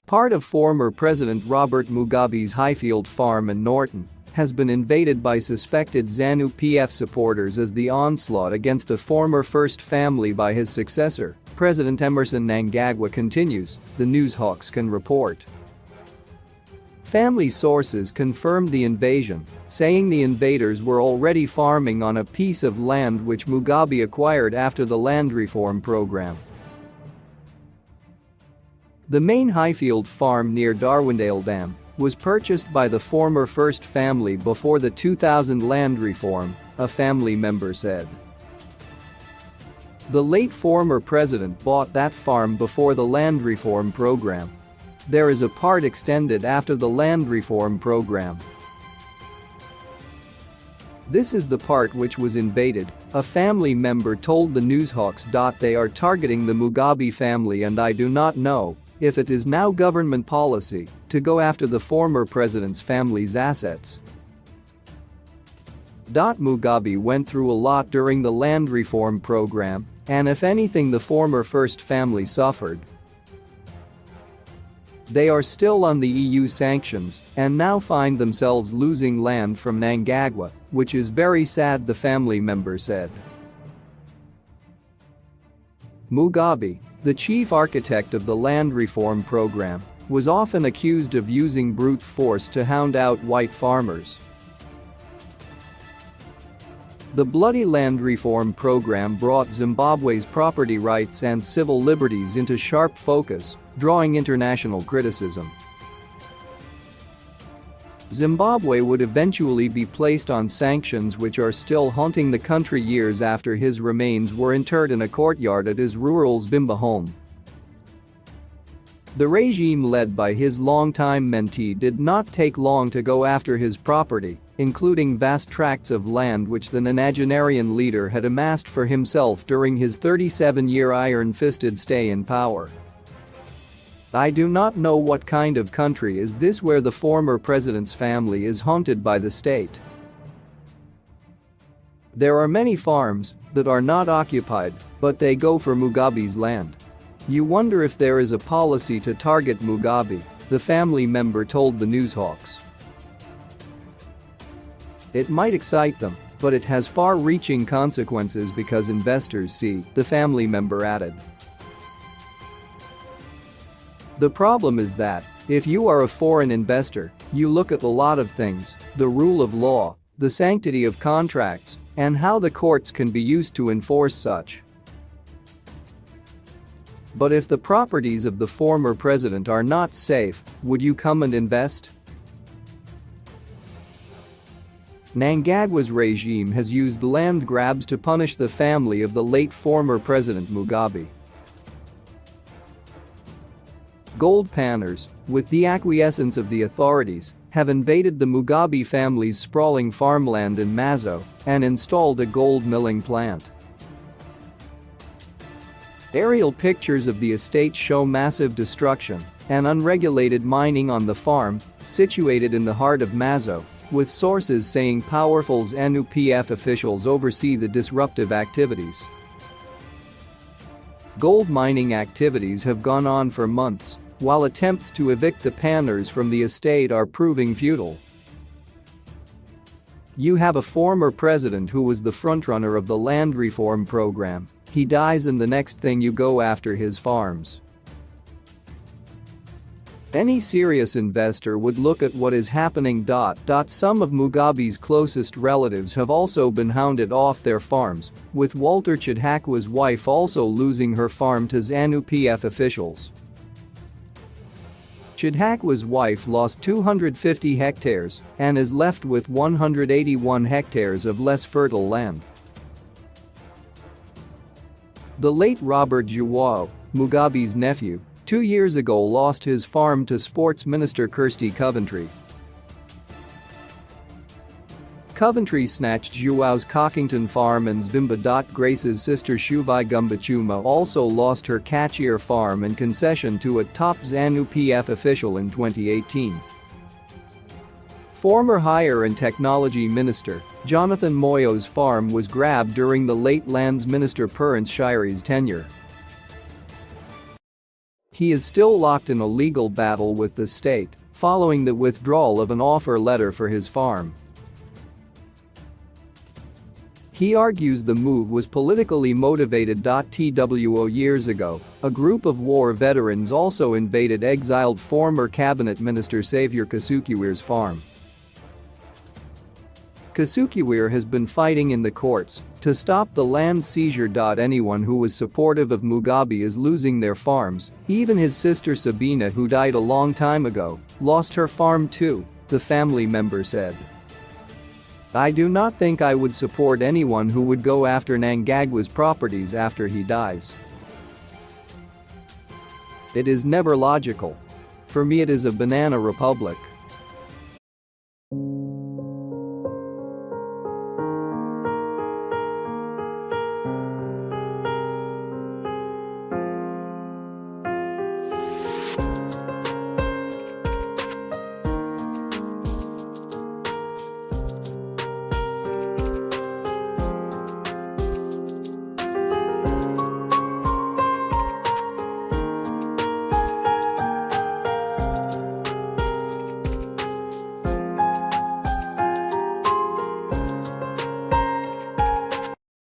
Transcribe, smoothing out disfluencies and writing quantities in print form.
Part of former President Robert Mugabe's Highfield farm in Norton has been invaded by suspected Zanu PF supporters as the onslaught against a former First Family by his successor, President Emmerson Mnangagwa, continues, the Newshawks can report. Family sources confirmed the invasion, saying the invaders were already farming on a piece of land which Mugabe acquired after the land reform program. The main Highfield farm near Darwindale Dam was purchased by the former First Family before the 2000 land reform, a family member said. The late former president bought that farm before the land reform program. There is a part extended after the land reform program. This is the part which was invaded, a family member told the Newshawks. They are targeting the Mugabe family, and I do not know if it is now government policy to go after the former president's family's assets. Mugabe went through a lot during the land reform program, and if anything the former First Family suffered. They are still on the EU sanctions and now find themselves losing land from Mnangagwa, which is very sad, the family member said. Mugabe, the chief architect of the land reform program, was often accused of using brute force to hound out white farmers. The bloody land reform program brought Zimbabwe's property rights and civil liberties into sharp focus, drawing international criticism. Zimbabwe would eventually be placed on sanctions which are still haunting the country years after his remains were interred in a courtyard at his rural Zimba home. The regime led by his longtime mentee did not take long to go after his property, including vast tracts of land which the nonagenarian leader had amassed for himself during his 37-year iron-fisted stay in power. I do not know what kind of country is this where the former president's family is haunted by the state. There are many farms that are not occupied, but they go for Mugabe's land. You wonder if there is a policy to target Mugabe, the family member told the Newshawks. It might excite them, but it has far-reaching consequences because investors see, the family member added. The problem is that, if you are a foreign investor, you look at a lot of things, the rule of law, the sanctity of contracts, and how the courts can be used to enforce such. But if the properties of the former president are not safe, would you come and invest? Mnangagwa's regime has used land grabs to punish the family of the late former President Mugabe. Gold panners, with the acquiescence of the authorities, have invaded the Mugabe family's sprawling farmland in Mazo and installed a gold milling plant. Aerial pictures of the estate show massive destruction and unregulated mining on the farm, situated in the heart of Mazo, with sources saying powerful Zanu PF officials oversee the disruptive activities. Gold mining activities have gone on for months, while attempts to evict the panners from the estate are proving futile. You have a former president who was the frontrunner of the land reform program. He dies and the next thing you go after his farms. Any serious investor would look at what is happening. Some of Mugabe's closest relatives have also been hounded off their farms, with Walter Chidhakwa's wife also losing her farm to Zanu PF officials. Chidhakwa's wife lost 250 hectares and is left with 181 hectares of less fertile land. The late Robert Mugabe, Mugabe's nephew, 2 years ago lost his farm to Sports Minister Kirsty Coventry. Coventry snatched Joao's Cockington farm and Zimba. Grace's sister Shuvai Gumbachuma also lost her Kachir farm in concession to a top Zanu PF official in 2018. Former Higher and Technology Minister Jonathan Moyo's farm was grabbed during the late Lands Minister Prince Shiri's tenure. He is still locked in a legal battle with the state following the withdrawal of an offer letter for his farm. He argues the move was politically motivated. TWO years ago, a group of war veterans also invaded exiled former cabinet minister Xavier Kasukiwire's farm. Kasukiwire has been fighting in the courts to stop the land seizure. Anyone who was supportive of Mugabe is losing their farms, even his sister Sabina, who died a long time ago, lost her farm too, the family member said. I do not think I would support anyone who would go after Mnangagwa's properties after he dies. It is never logical. For me it is a banana republic.